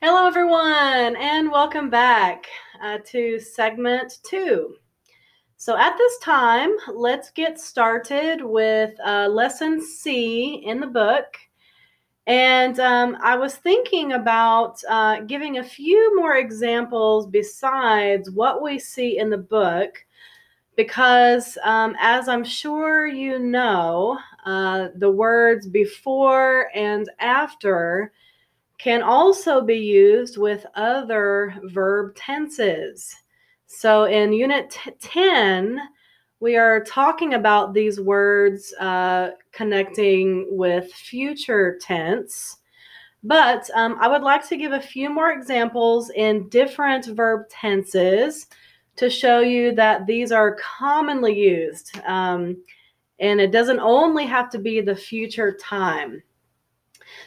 Hello, everyone, and welcome back to segment 2. So at this time, let's get started with lesson C in the book. And I was thinking about giving a few more examples besides what we see in the book, because as I'm sure you know, the words before and after can also be used with other verb tenses. So in Unit 10, we are talking about these words connecting with future tense. But I would like to give a few more examples in different verb tenses to show you that these are commonly used. And it doesn't only have to be the future time.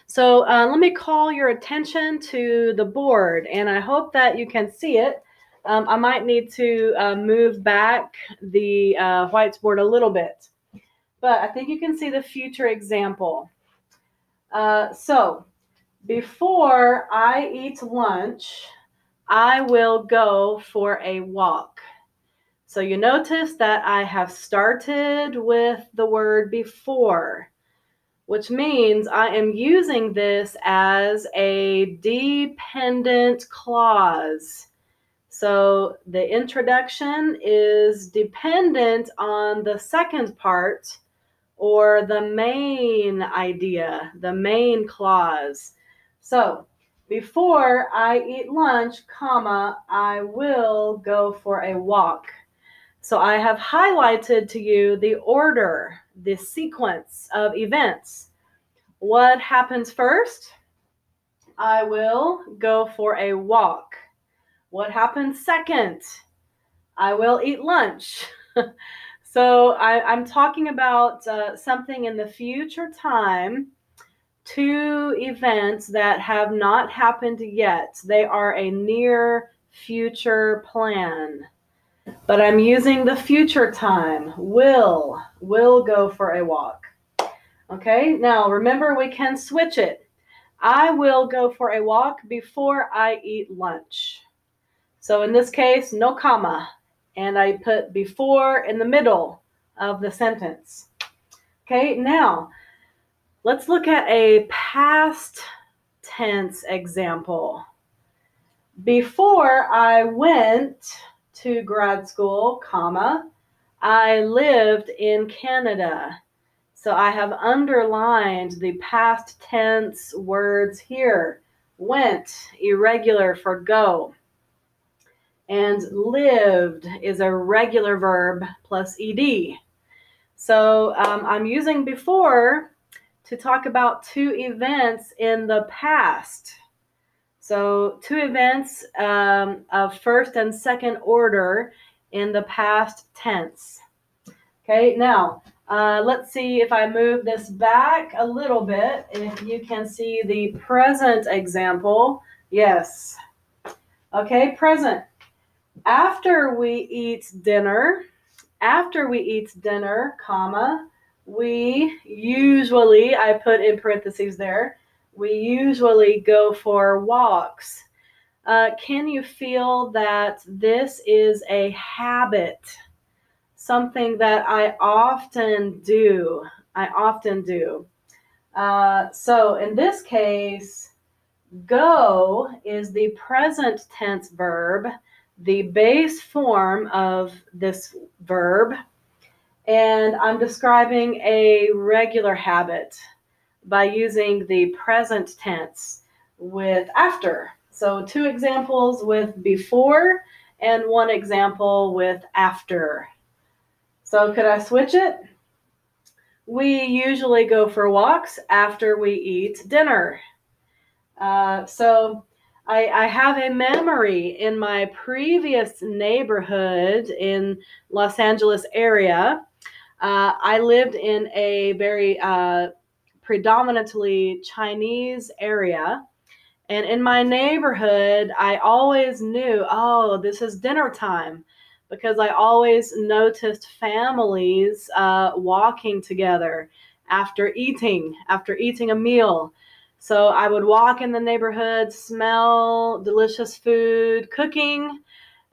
So let me call your attention to the board, and I hope that you can see it. I might need to move back the whiteboard a little bit, but I think you can see the future example. So before I eat lunch, I will go for a walk. So you notice that I have started with the word before, which means I am using this as a dependent clause. So the introduction is dependent on the second part, or the main idea, the main clause. So before I eat lunch, comma, I will go for a walk. So I have highlighted to you the order, the sequence of events. What happens first? I will go for a walk. What happens second? I will eat lunch. So I'm talking about something in the future time, two events that have not happened yet. They are a near future plan. But I'm using the future time. Will go for a walk. Okay, now remember we can switch it. I will go for a walk before I eat lunch. So in this case, no comma, and I put before in the middle of the sentence. Okay, now let's look at a past tense example. Before I went to grad school, comma, I lived in Canada. So I have underlined the past tense words here. Went, irregular for go. And lived is a regular verb plus ed. So I'm using before to talk about two events in the past. So two events of first and second order in the past tense. Okay, now let's see if I move this back a little bit, if you can see the present example. Yes. Okay, present. After we eat dinner, comma, we usually, I put in parentheses there, we usually go for walks. Can you feel that this is a habit? Something that I often do. So in this case, go is the present tense verb, the base form of this verb, and I'm describing a regular habit by using the present tense with after. So two examples with before and one example with after. So could I switch it? We usually go for walks after we eat dinner. So I have a memory in my previous neighborhood in Los Angeles area. I lived in a very predominantly Chinese area. And in my neighborhood, I always knew, oh, this is dinner time, because I always noticed families walking together after eating a meal. So I would walk in the neighborhood, smell delicious food, cooking,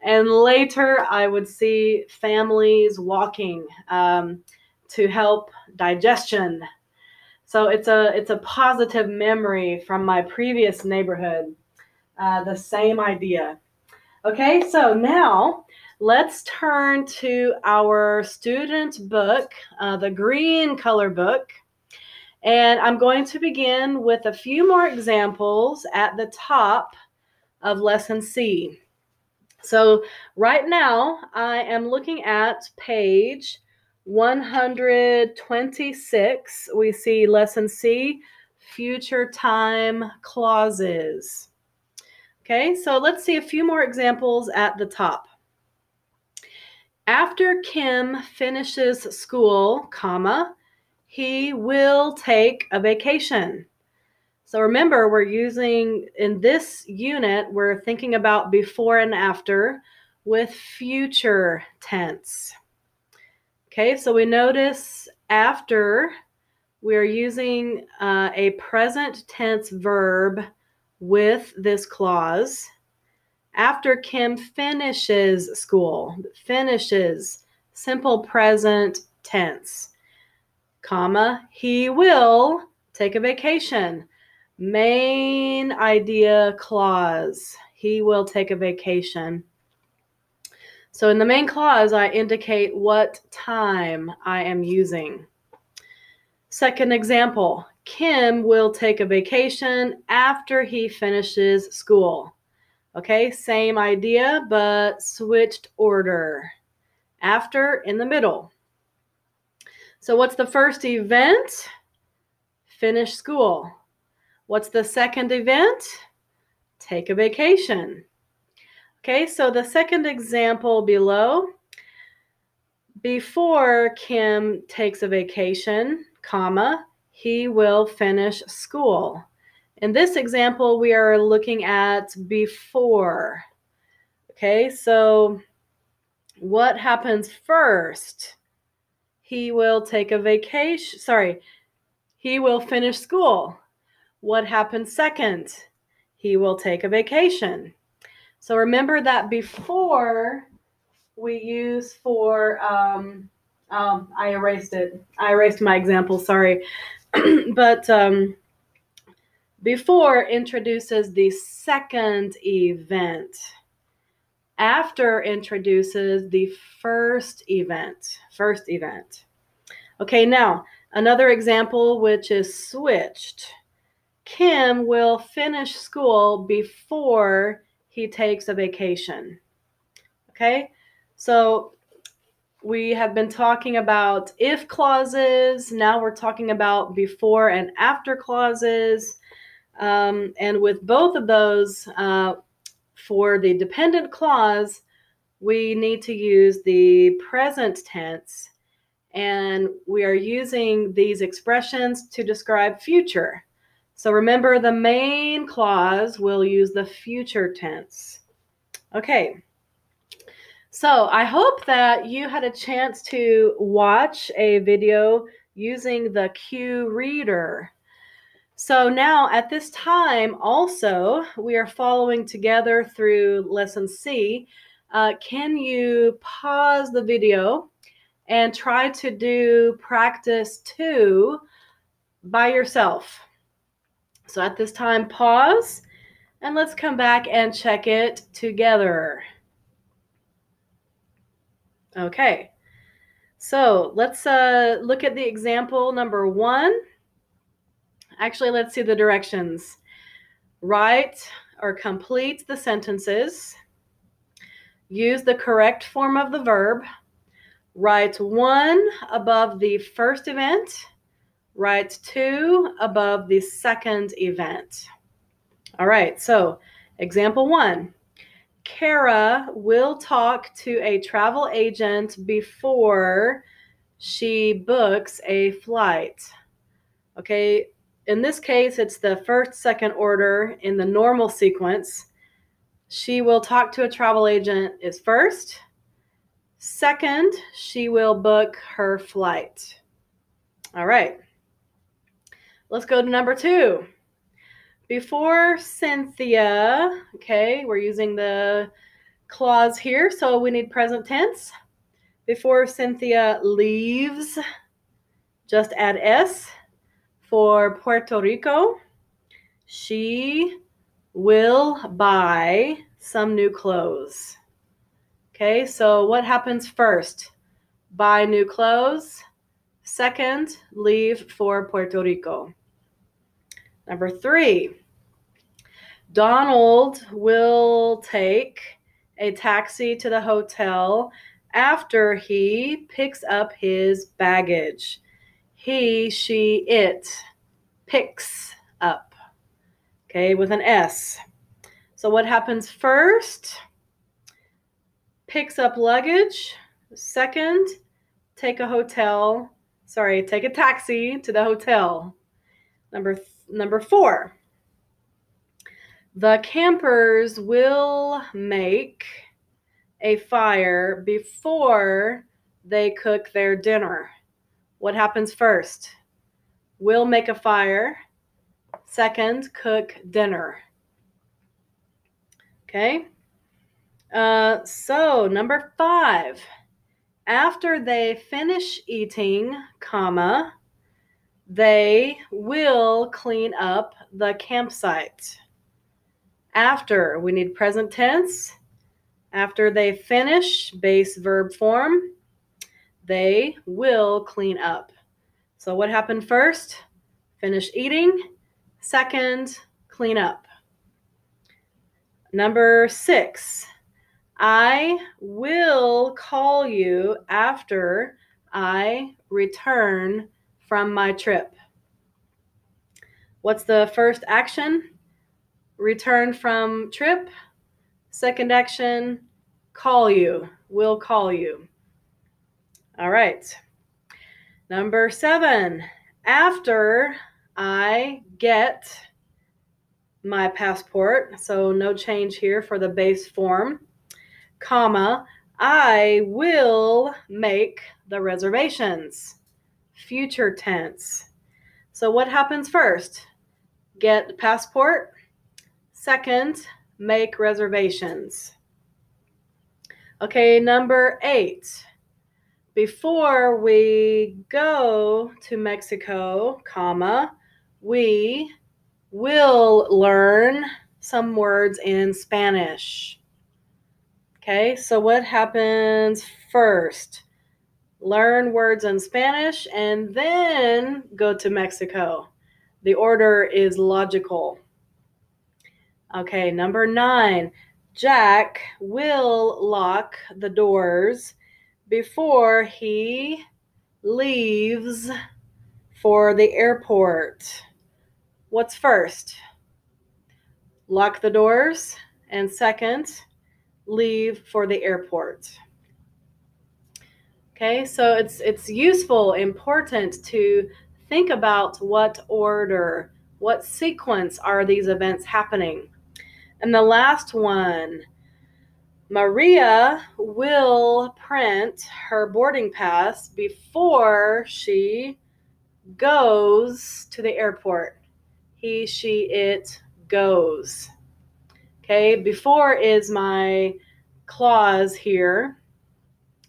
and later I would see families walking to help digestion. So it's a positive memory from my previous neighborhood. The same idea. Okay, so now let's turn to our student book, the green color book. And I'm going to begin with a few more examples at the top of lesson C. So right now I am looking at page 126. We see lesson C, future time clauses. Okay, so let's see a few more examples at the top. After Kim finishes school, comma, he will take a vacation. So remember, we're using, in this unit, we're thinking about before and after with future tense. Okay, so we notice after we're using a present tense verb with this clause. After Kim finishes school, finishes, simple present tense, comma, he will take a vacation. Main idea clause, he will take a vacation. So in the main clause, I indicate what time I am using. Second example, Kim will take a vacation after he finishes school. Okay, same idea, but switched order. After in the middle. So what's the first event? Finish school. What's the second event? Take a vacation. Okay, so the second example below, before Kim takes a vacation, comma, he will finish school. In this example, we are looking at before. Okay, so what happens first? He will take a vacation. Sorry, he will finish school. What happens second? He will take a vacation. So remember that before we use for, I erased it. I erased my example, sorry. But before introduces the second event. After introduces the first event. First event. Okay, now another example which is switched. Kim will finish school before he takes a vacation. Okay, so we have been talking about if clauses. Now we're talking about before and after clauses. And with both of those, for the dependent clause, we need to use the present tense. And we are using these expressions to describe future. So remember, the main clause will use the future tense. Okay. So I hope that you had a chance to watch a video using the Q reader. So now at this time also, we are following together through lesson C. Can you pause the video and try to do practice 2 by yourself? So at this time, pause, and let's come back and check it together. Okay, so let's look at the example number 1. Actually, let's see the directions. Write or complete the sentences. Use the correct form of the verb. Write 1 above the first event. Write 2 above the second event. All right, so example 1. Kara will talk to a travel agent before she books a flight. Okay, in this case, it's the first, second order in the normal sequence. She will talk to a travel agent is first. Second, she will book her flight. All right. Let's go to number 2. Before Cynthia, okay, we're using the clause here, so we need present tense. Before Cynthia leaves, just add S. For Puerto Rico, she will buy some new clothes. Okay, so what happens first? Buy new clothes. Second, leave for Puerto Rico. Number 3, Donald will take a taxi to the hotel after he picks up his baggage. He, she, it picks up. Okay, with an S. So what happens first? Picks up luggage. Second, take a taxi to the hotel. Number 4, the campers will make a fire before they cook their dinner. What happens first? Will make a fire. Second, cook dinner. Okay. So number 5, after they finish eating, comma, they will clean up the campsite. After, we need present tense. After they finish, base verb form, they will clean up. So what happened first? Finish eating. Second, clean up. Number 6, I will call you after I return from my trip. What's the first action? Return from trip. Second action, call you. Will call you. All right. Number 7, after I get my passport, so no change here for the base form, comma, I will make the reservations. Future tense. So what happens first? Get the passport. Second, make reservations. Okay, number 8. Before we go to Mexico, comma, we will learn some words in Spanish. Okay, so what happens first? Learn words in Spanish and then go to Mexico. The order is logical. Okay, number 9. Jack will lock the doors before he leaves for the airport. What's first? Lock the doors, and second, leave for the airport. Okay, so it's useful, important to think about what order, what sequence are these events happening. And the last one, Maria will print her boarding pass before she goes to the airport. He, she, it goes. Okay, before is my clause here,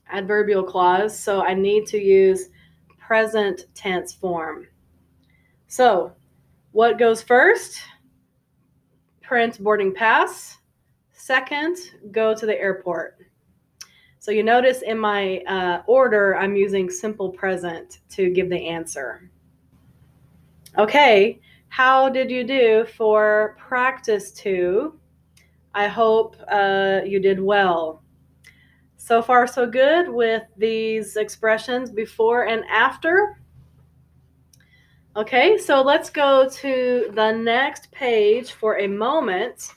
adverbial clause, so I need to use present tense form. So, what goes first? Print boarding pass. Second, go to the airport. So you notice in my order, I'm using simple present to give the answer. Okay, how did you do for practice 2? I hope you did well. So far, so good with these expressions before and after. Okay, so let's go to the next page for a moment,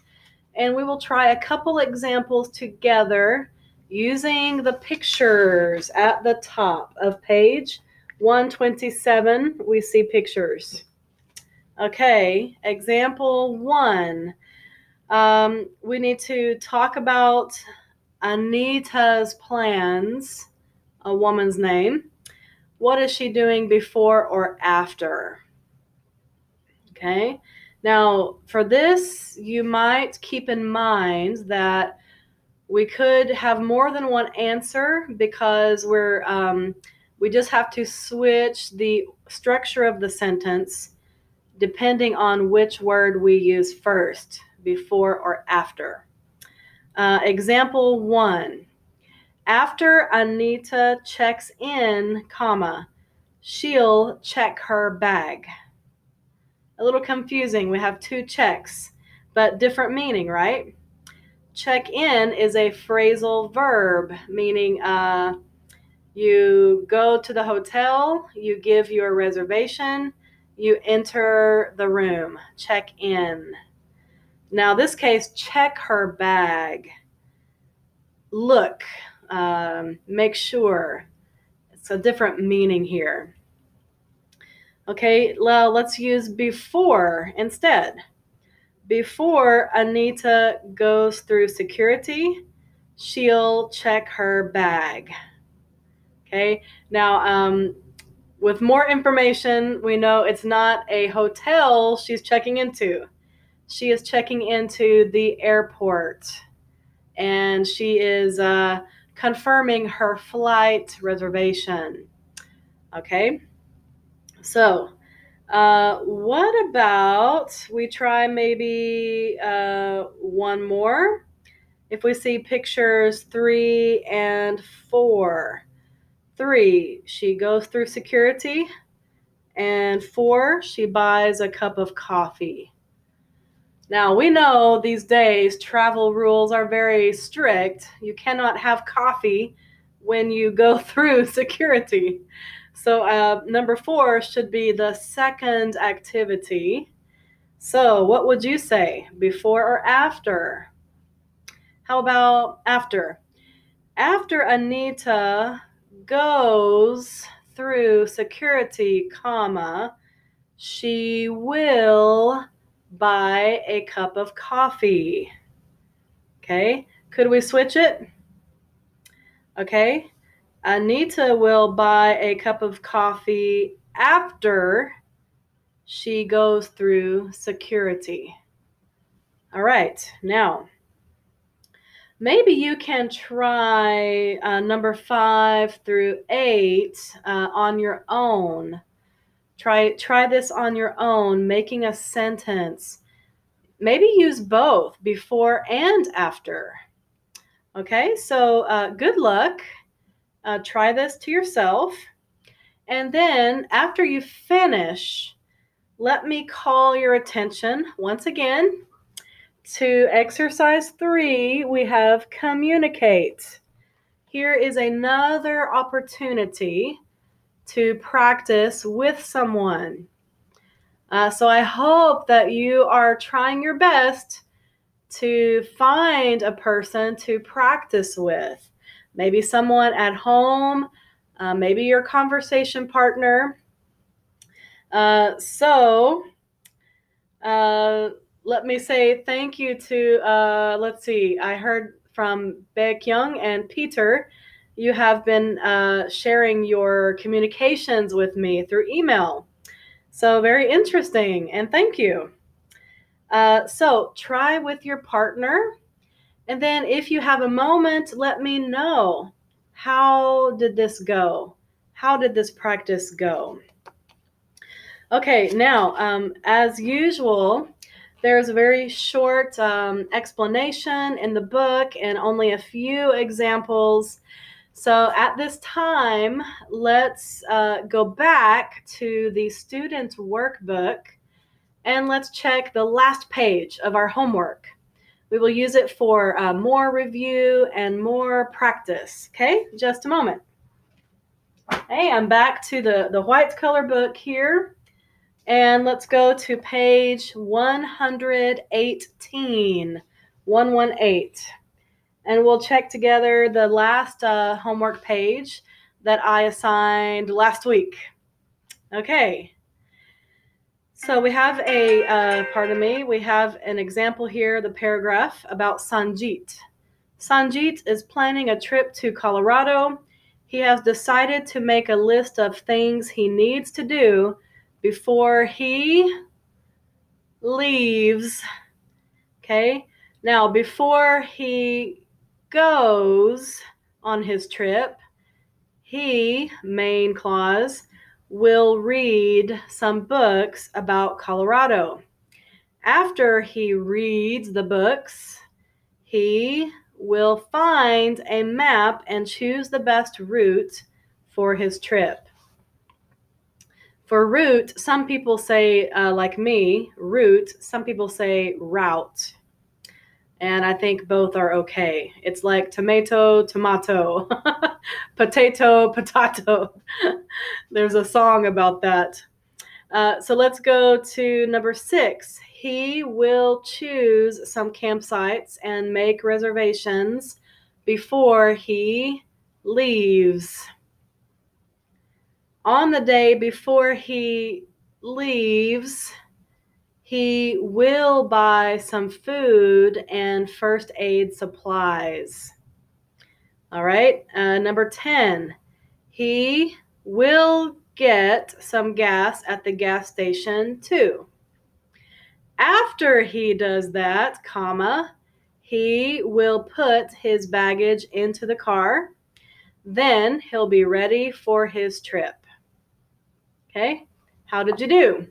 and we will try a couple examples together using the pictures at the top of page 127. We see pictures. Okay, example 1. We need to talk about Anita's plans, a woman's name. What is she doing before or after? Okay, Now, for this, you might keep in mind that we could have more than one answer because we just have to switch the structure of the sentence depending on which word we use first, before or after. Example 1. After Anita checks in, comma, she'll check her bag. A little confusing. We have two checks, but different meaning, right? Check in is a phrasal verb, meaning you go to the hotel, you give your reservation, you enter the room, check in. Now, this case, check her bag. Look, make sure. It's a different meaning here. Okay, well, let's use before instead. Before Anita goes through security, she'll check her bag. Okay, now with more information, we know it's not a hotel she's checking into. She is checking into the airport, and she is confirming her flight reservation. Okay, so what about we try maybe one more? If we see pictures 3 and 4. 3, she goes through security, and 4, she buys a cup of coffee. Now, we know these days travel rules are very strict. You cannot have coffee when you go through security. So number 4 should be the second activity. So what would you say, before or after? How about after? After Anita goes through security, comma, she will buy a cup of coffee. Okay, could we switch it? Okay, Anita will buy a cup of coffee after she goes through security. All right, now maybe you can try number 5 through 8 on your own. Try this on your own, making a sentence. Maybe use both, before and after. Okay, so good luck. Try this to yourself. And then after you finish, let me call your attention once again to exercise 3. We have communicate. Here is another opportunity to practice with someone. So I hope that you are trying your best to find a person to practice with. Maybe someone at home, maybe your conversation partner. Let me say thank you to, let's see, I heard from Baek Young and Peter. You have been sharing your communications with me through email. So very interesting, and thank you. So try with your partner, and then if you have a moment, let me know. How did this go? How did this practice go? Okay, now, as usual, there's a very short explanation in the book and only a few examples. So at this time, let's go back to the student workbook and let's check the last page of our homework. We will use it for more review and more practice. Okay, just a moment. Hey, I'm back to the white color book here. And let's go to page 118, 118. And we'll check together the last homework page that I assigned last week. Okay. So we have we have an example here, the paragraph about Sanjit. Sanjit is planning a trip to Colorado. He has decided to make a list of things he needs to do before he leaves. Okay, now before he goes on his trip, he, main clause, will read some books about Colorado. After he reads the books, he will find a map and choose the best route for his trip. For route, some people say, like me, route. Some people say route. And I think both are okay. It's like tomato, tomato, potato, potato. There's a song about that. So let's go to number 6. He will choose some campsites and make reservations before he leaves. On the day before he leaves, he will buy some food and first aid supplies. All right. Number 10, he will get some gas at the gas station too. After he does that, comma, he will put his baggage into the car. Then he'll be ready for his trip. Okay. How did you do?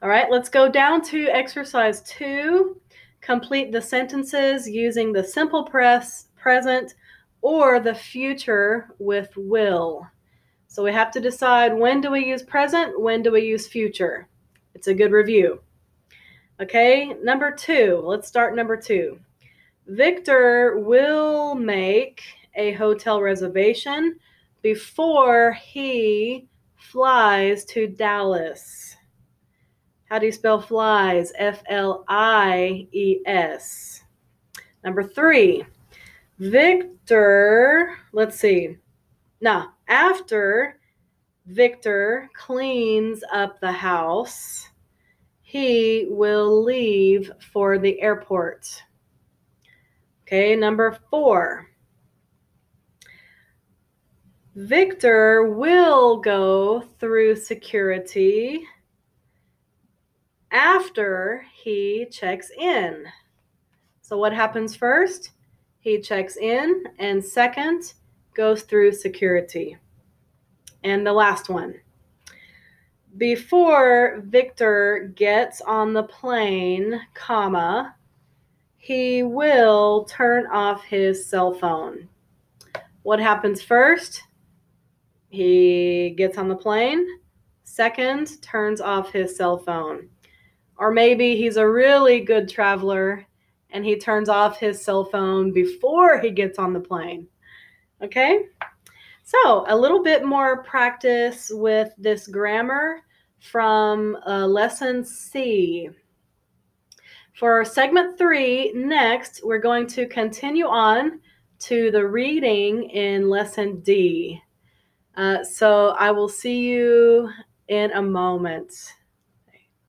All right, let's go down to exercise 2. Complete the sentences using the simple present or the future with will. So we have to decide, when do we use present? When do we use future? It's a good review. Okay, number 2. Let's start number 2. Victor will make a hotel reservation before he flies to Dallas. How do you spell flies? F-L-I-E-S. Number 3, Victor, let's see. Now, after Victor cleans up the house, he will leave for the airport. Okay, number 4, Victor will go through security after he checks in. So what happens first? He checks in, and second, goes through security. And the last one. Before Victor gets on the plane, comma, he will turn off his cell phone. What happens first? He gets on the plane. Second, turns off his cell phone. Or maybe he's a really good traveler and he turns off his cell phone before he gets on the plane. Okay? So a little bit more practice with this grammar from lesson C. For segment 3, next, we're going to continue on to the reading in lesson D. So I will see you in a moment.